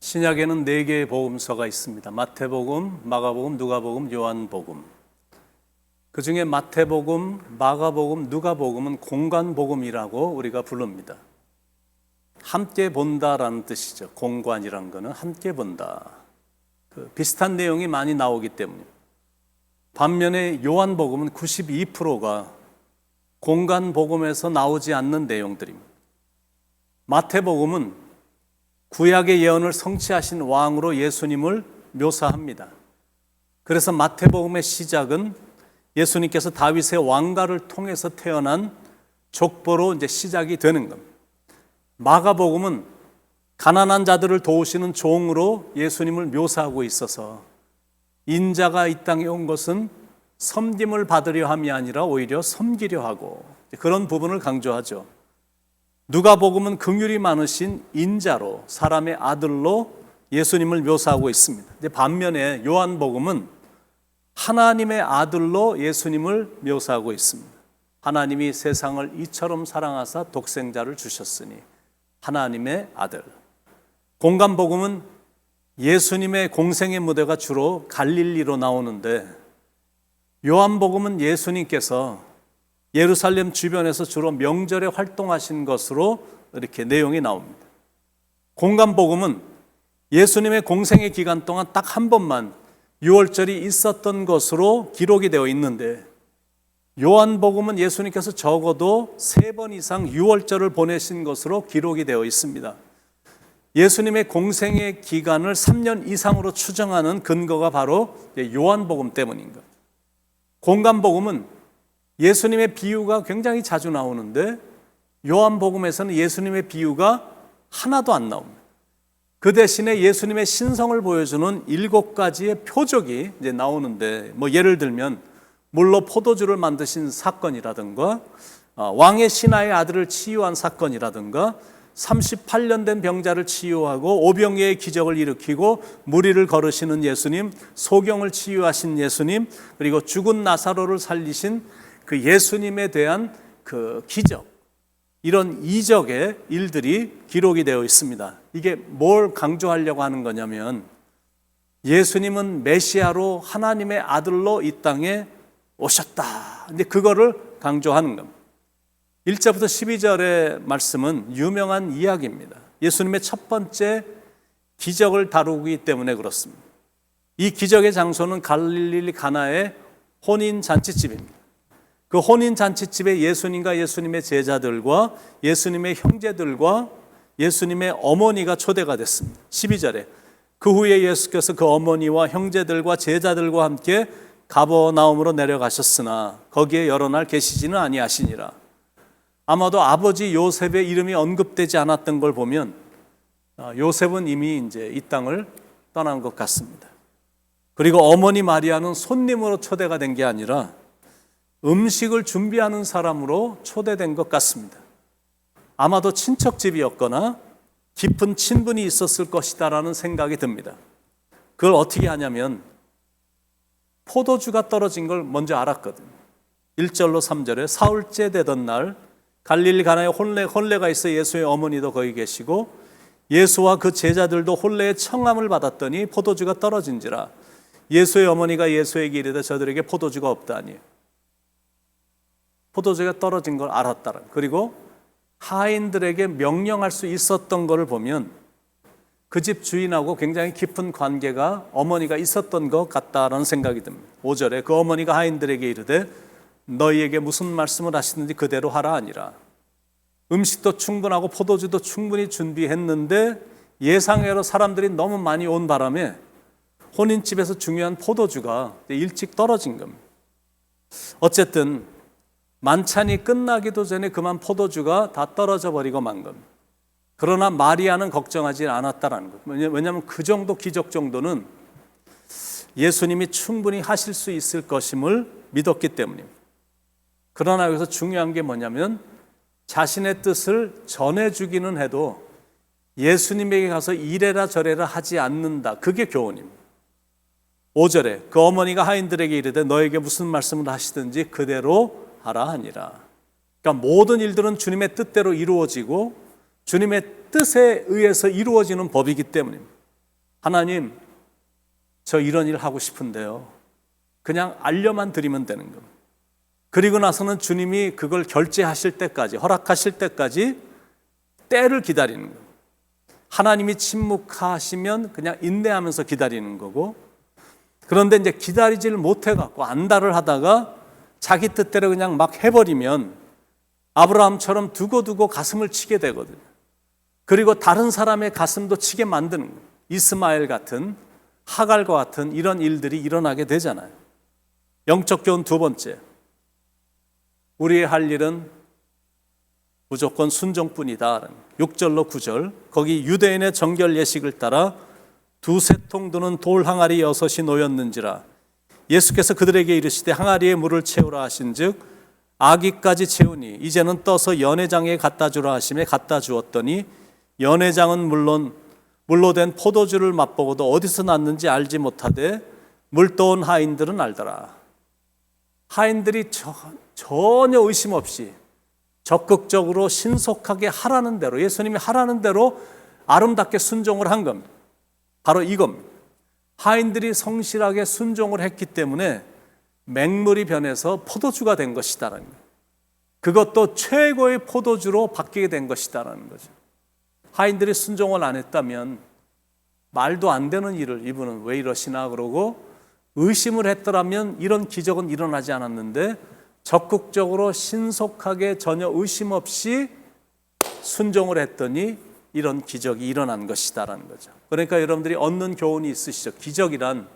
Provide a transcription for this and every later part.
신약에는 4개의 복음서가 있습니다. 마태복음, 마가복음, 누가복음, 요한복음. 그 중에 마태복음, 마가복음, 누가복음은 공관복음이라고 우리가 부릅니다. 함께 본다라는 뜻이죠. 공관이란 거는 함께 본다. 비슷한 내용이 많이 나오기 때문에. 반면에 요한복음은 92%가 공관복음에서 나오지 않는 내용들입니다. 마태복음은 구약의 예언을 성취하신 왕으로 예수님을 묘사합니다. 그래서 마태복음의 시작은 예수님께서 다윗의 왕가를 통해서 태어난 족보로 이제 시작이 되는 겁니다. 마가복음은 가난한 자들을 도우시는 종으로 예수님을 묘사하고 있어서 인자가 이 땅에 온 것은 섬김을 받으려 함이 아니라 오히려 섬기려 하고 그런 부분을 강조하죠. 누가복음은 긍휼이 많으신 인자로 사람의 아들로 예수님을 묘사하고 있습니다. 반면에 요한복음은 하나님의 아들로 예수님을 묘사하고 있습니다. 하나님이 세상을 이처럼 사랑하사 독생자를 주셨으니 하나님의 아들. 공관복음은 예수님의 공생의 무대가 주로 갈릴리로 나오는데 요한복음은 예수님께서 예루살렘 주변에서 주로 명절에 활동하신 것으로 이렇게 내용이 나옵니다. 공관복음은 예수님의 공생의 기간 동안 딱 한 번만 유월절이 있었던 것으로 기록이 되어 있는데 요한복음은 예수님께서 적어도 3번 이상 유월절을 보내신 것으로 기록이 되어 있습니다. 예수님의 공생의 기간을 3년 이상으로 추정하는 근거가 바로 요한복음 때문인 것. 공관복음은 예수님의 비유가 굉장히 자주 나오는데 요한복음에서는 예수님의 비유가 하나도 안 나옵니다. 그 대신에 예수님의 신성을 보여주는 7가지의 표적이 이제 나오는데 예를 들면 물로 포도주를 만드신 사건이라든가 왕의 신하의 아들을 치유한 사건이라든가 38년 된 병자를 치유하고 오병이의 기적을 일으키고 무리를 걸으시는 예수님, 소경을 치유하신 예수님, 그리고 죽은 나사로를 살리신 그 예수님에 대한 그 기적, 이런 이적의 일들이 기록이 되어 있습니다. 이게 뭘 강조하려고 하는 거냐면 예수님은 메시아로 하나님의 아들로 이 땅에 오셨다. 근데 그거를 강조하는 겁니다. 1절부터 12절의 말씀은 유명한 이야기입니다. 예수님의 첫 번째 기적을 다루기 때문에 그렇습니다. 이 기적의 장소는 갈릴리 가나의 혼인 잔치집입니다. 그 혼인 잔치집에 예수님과 예수님의 제자들과 예수님의 형제들과 예수님의 어머니가 초대가 됐습니다. 12절에 그 후에 예수께서 그 어머니와 형제들과 제자들과 함께 가버나움으로 내려가셨으나 거기에 여러 날 계시지는 아니하시니라. 아마도 아버지 요셉의 이름이 언급되지 않았던 걸 보면 요셉은 이미 이제 이 땅을 떠난 것 같습니다. 그리고 어머니 마리아는 손님으로 초대가 된 게 아니라 음식을 준비하는 사람으로 초대된 것 같습니다. 아마도 친척집이었거나 깊은 친분이 있었을 것이다라는 생각이 듭니다. 그걸 어떻게 하냐면 포도주가 떨어진 걸 먼저 알았거든요. 1절로 3절에 사흘째 되던 날 갈릴리 가나에 혼례가 있어 예수의 어머니도 거기 계시고 예수와 그 제자들도 혼례의 청함을 받았더니 포도주가 떨어진지라. 예수의 어머니가 예수에게 이르되 저들에게 포도주가 없다니. 포도주가 떨어진 걸 알았다라. 그리고 하인들에게 명령할 수 있었던 것을 보면 그 집 주인하고 굉장히 깊은 관계가 어머니가 있었던 것 같다라는 생각이 듭니다. 5절에 그 어머니가 하인들에게 이르되 너희에게 무슨 말씀을 하시는지 그대로 하라 하니라. 음식도 충분하고 포도주도 충분히 준비했는데 예상외로 사람들이 너무 많이 온 바람에 혼인집에서 중요한 포도주가 일찍 떨어진 겁니다. 어쨌든 만찬이 끝나기도 전에 그만 포도주가 다 떨어져 버리고 만 겁니다. 그러나 마리아는 걱정하지 않았다라는 것. 왜냐하면 그 정도 기적 정도는 예수님이 충분히 하실 수 있을 것임을 믿었기 때문입니다. 그러나 여기서 중요한 게 뭐냐면 자신의 뜻을 전해주기는 해도 예수님에게 가서 이래라 저래라 하지 않는다. 그게 교훈입니다. 5절에 그 어머니가 하인들에게 이르되 너에게 무슨 말씀을 하시든지 그대로 하라 하니라. 그러니까 모든 일들은 주님의 뜻대로 이루어지고 주님의 뜻에 의해서 이루어지는 법이기 때문입니다. 하나님, 저 이런 일 하고 싶은데요. 그냥 알려만 드리면 되는 겁니다. 그리고 나서는 주님이 그걸 결제하실 때까지, 허락하실 때까지 때를 기다리는 거예요. 하나님이 침묵하시면 그냥 인내하면서 기다리는 거고, 그런데 이제 기다리지를 못해갖고 안달을 하다가 자기 뜻대로 그냥 막 해버리면 아브라함처럼 두고두고 가슴을 치게 되거든요. 그리고 다른 사람의 가슴도 치게 만드는 거예요. 이스마엘 같은, 하갈과 같은 이런 일들이 일어나게 되잖아요. 영적 교훈 두 번째, 우리의 할 일은 무조건 순종뿐이다. 6절로 9절, 거기 유대인의 정결 예식을 따라 두세 통 드는 돌 항아리 6이 놓였는지라. 예수께서 그들에게 이르시되 항아리에 물을 채우라 하신즉 아기까지 채우니 이제는 떠서 연회장에 갖다 주라 하심에 갖다 주었더니 연회장은 물로 된 포도주를 맛보고도 어디서 났는지 알지 못하되 물떠온 하인들은 알더라. 하인들이 전혀 의심 없이 적극적으로 신속하게 하라는 대로, 예수님이 하라는 대로 아름답게 순종을 한 겁니다. 바로 이겁니다. 하인들이 성실하게 순종을 했기 때문에 맹물이 변해서 포도주가 된 것이다라는 거예요. 그것도 최고의 포도주로 바뀌게 된 것이다라는 거죠. 하인들이 순종을 안 했다면 말도 안 되는 일을 이분은 왜 이러시나 그러고 의심을 했더라면 이런 기적은 일어나지 않았는데 적극적으로 신속하게 전혀 의심 없이 순종을 했더니 이런 기적이 일어난 것이다라는 거죠. 그러니까 여러분들이 얻는 교훈이 있으시죠. 기적이란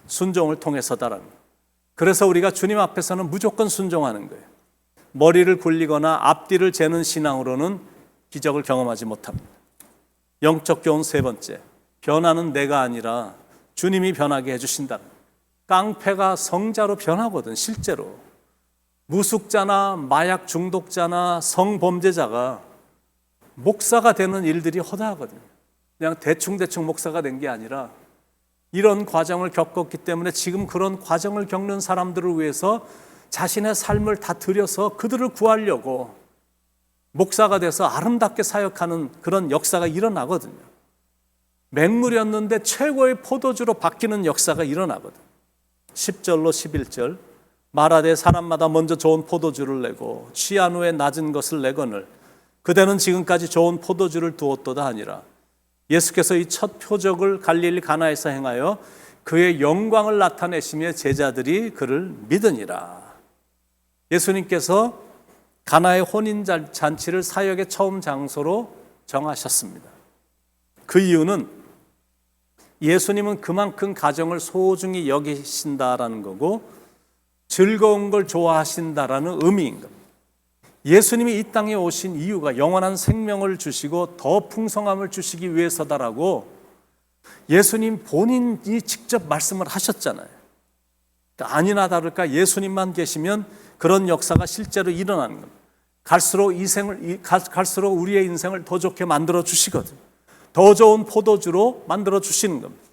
순종을 통해서다라는 거예요. 그래서 우리가 주님 앞에서는 무조건 순종하는 거예요. 머리를 굴리거나 앞뒤를 재는 신앙으로는 기적을 경험하지 못합니다. 영적 교훈 세 번째, 변화는 내가 아니라 주님이 변하게 해주신다. 깡패가 성자로 변하거든. 실제로 무숙자나 마약 중독자나 성범죄자가 목사가 되는 일들이 허다하거든요. 그냥 대충 목사가 된 게 아니라 이런 과정을 겪었기 때문에 지금 그런 과정을 겪는 사람들을 위해서 자신의 삶을 다 들여서 그들을 구하려고 목사가 돼서 아름답게 사역하는 그런 역사가 일어나거든요. 맹물이었는데 최고의 포도주로 바뀌는 역사가 일어나거든요. 10절로 11절, 말하되 사람마다 먼저 좋은 포도주를 내고 취한 후에 낮은 것을 내거늘 그대는 지금까지 좋은 포도주를 두었도다 하니라. 예수께서 이 첫 표적을 갈릴리 가나에서 행하여 그의 영광을 나타내시며 제자들이 그를 믿으니라. 예수님께서 가나의 혼인잔치를 사역의 처음 장소로 정하셨습니다. 그 이유는 예수님은 그만큼 가정을 소중히 여기신다라는 거고 즐거운 걸 좋아하신다라는 의미인 겁니다. 예수님이 이 땅에 오신 이유가 영원한 생명을 주시고 더 풍성함을 주시기 위해서다라고 예수님 본인이 직접 말씀을 하셨잖아요. 그러니까 아니나 다를까 예수님만 계시면 그런 역사가 실제로 일어나는 겁니다. 갈수록 우리의 인생을 더 좋게 만들어 주시거든요. 더 좋은 포도주로 만들어 주시는 겁니다.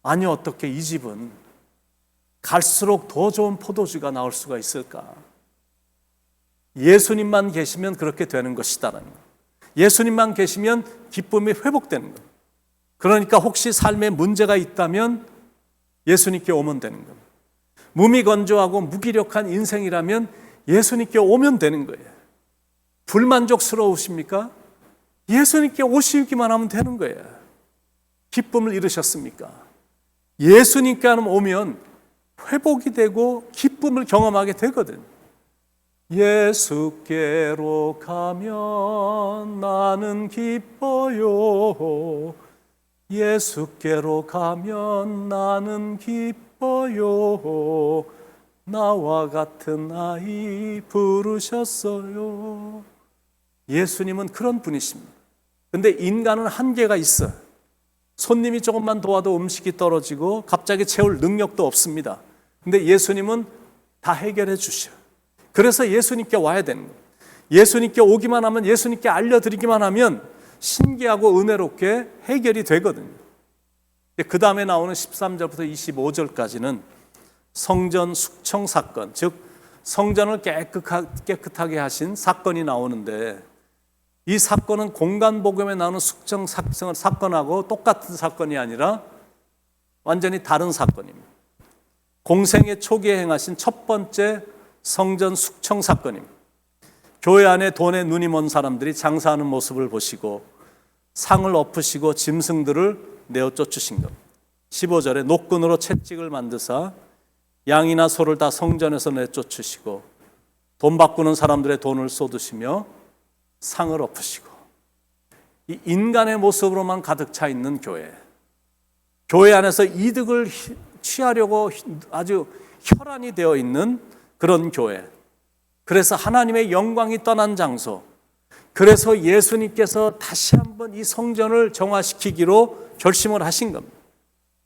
아니 어떻게 이 집은 갈수록 더 좋은 포도주가 나올 수가 있을까? 예수님만 계시면 그렇게 되는 것이다라는 거예요. 예수님만 계시면 기쁨이 회복되는 거예요. 그러니까 혹시 삶에 문제가 있다면 예수님께 오면 되는 겁니다. 무미건조하고 무기력한 인생이라면 예수님께 오면 되는 거예요. 불만족스러우십니까? 예수님께 오시기만 하면 되는 거예요. 기쁨을 잃으셨습니까? 예수님께 오면 회복이 되고 기쁨을 경험하게 되거든요. 예수께로 가면 나는 기뻐요. 예수께로 가면 나는 기뻐요. 나와 같은 아이 부르셨어요. 예수님은 그런 분이십니다. 근데 인간은 한계가 있어요. 손님이 조금만 도와도 음식이 떨어지고 갑자기 채울 능력도 없습니다. 근데 예수님은 다 해결해 주셔요. 그래서 예수님께 와야 되는 거예요. 예수님께 오기만 하면, 예수님께 알려드리기만 하면 신기하고 은혜롭게 해결이 되거든요. 그 다음에 나오는 13절부터 25절까지는 성전 숙청 사건, 즉 성전을 깨끗하게 하신 사건이 나오는데 이 사건은 공간복음에 나오는 숙청 사건하고 똑같은 사건이 아니라 완전히 다른 사건입니다. 공생의 초기에 행하신 첫 번째 성전 숙청 사건입니다. 교회 안에 돈에 눈이 먼 사람들이 장사하는 모습을 보시고 상을 엎으시고 짐승들을 내어 쫓으신 것. 15절에 노끈으로 채찍을 만드사 양이나 소를 다 성전에서 내쫓으시고 돈 바꾸는 사람들의 돈을 쏟으시며 상을 엎으시고, 이 인간의 모습으로만 가득 차 있는 교회. 교회 안에서 이득을 취하려고 아주 혈안이 되어 있는 그런 교회. 그래서 하나님의 영광이 떠난 장소. 그래서 예수님께서 다시 한번 이 성전을 정화시키기로 결심을 하신 겁니다.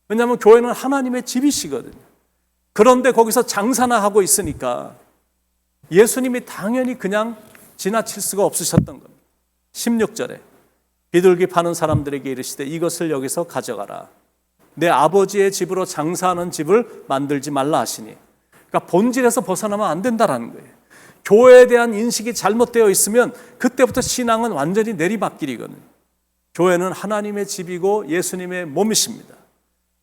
왜냐하면 교회는 하나님의 집이시거든요. 그런데 거기서 장사나 하고 있으니까 예수님이 당연히 그냥 지나칠 수가 없으셨던 겁니다. 16절에 비둘기 파는 사람들에게 이르시되 이것을 여기서 가져가라. 내 아버지의 집으로 장사하는 집을 만들지 말라 하시니. 그러니까 본질에서 벗어나면 안 된다라는 거예요. 교회에 대한 인식이 잘못되어 있으면 그때부터 신앙은 완전히 내리막길이거든요. 교회는 하나님의 집이고 예수님의 몸이십니다.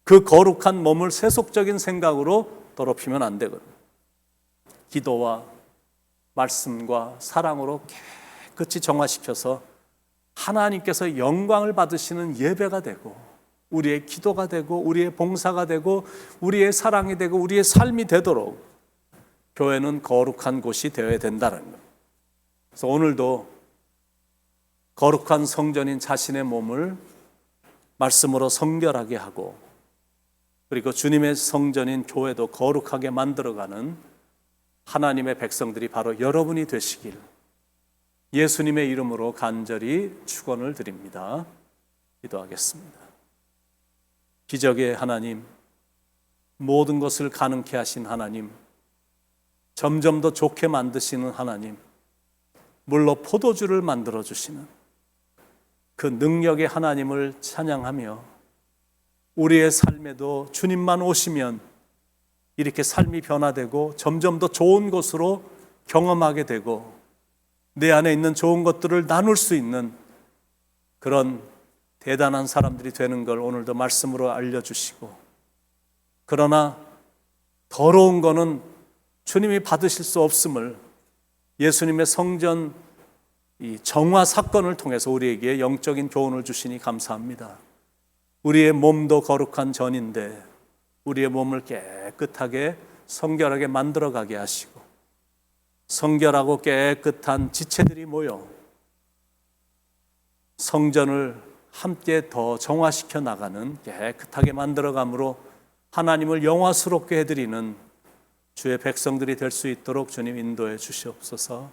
그 거룩한 몸을 세속적인 생각으로 더럽히면 안 되거든요. 기도와 말씀과 사랑으로 깨끗이 정화시켜서 하나님께서 영광을 받으시는 예배가 되고 우리의 기도가 되고 우리의 봉사가 되고 우리의 사랑이 되고 우리의 삶이 되도록 교회는 거룩한 곳이 되어야 된다는 거예요. 그래서 오늘도 거룩한 성전인 자신의 몸을 말씀으로 성결하게 하고 그리고 주님의 성전인 교회도 거룩하게 만들어가는 하나님의 백성들이 바로 여러분이 되시길 예수님의 이름으로 간절히 축원을 드립니다. 기도하겠습니다. 기적의 하나님, 모든 것을 가능케 하신 하나님, 점점 더 좋게 만드시는 하나님, 물로 포도주를 만들어주시는 그 능력의 하나님을 찬양하며 우리의 삶에도 주님만 오시면 이렇게 삶이 변화되고 점점 더 좋은 것으로 경험하게 되고 내 안에 있는 좋은 것들을 나눌 수 있는 그런 대단한 사람들이 되는 걸 오늘도 말씀으로 알려주시고, 그러나 더러운 거는 주님이 받으실 수 없음을 예수님의 성전 이 정화 사건을 통해서 우리에게 영적인 교훈을 주시니 감사합니다. 우리의 몸도 거룩한 전인데 우리의 몸을 깨끗하게 성결하게 만들어가게 하시고 성결하고 깨끗한 지체들이 모여 성전을 함께 더 정화시켜 나가는 깨끗하게 만들어감으로 하나님을 영화스럽게 해드리는 주의 백성들이 될 수 있도록 주님 인도해 주시옵소서.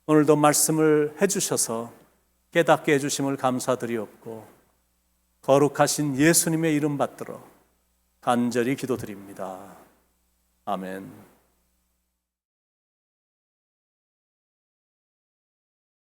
오늘도 말씀을 해주셔서 깨닫게 해주심을 감사드리옵고 거룩하신 예수님의 이름 받들어 간절히 기도드립니다. 아멘.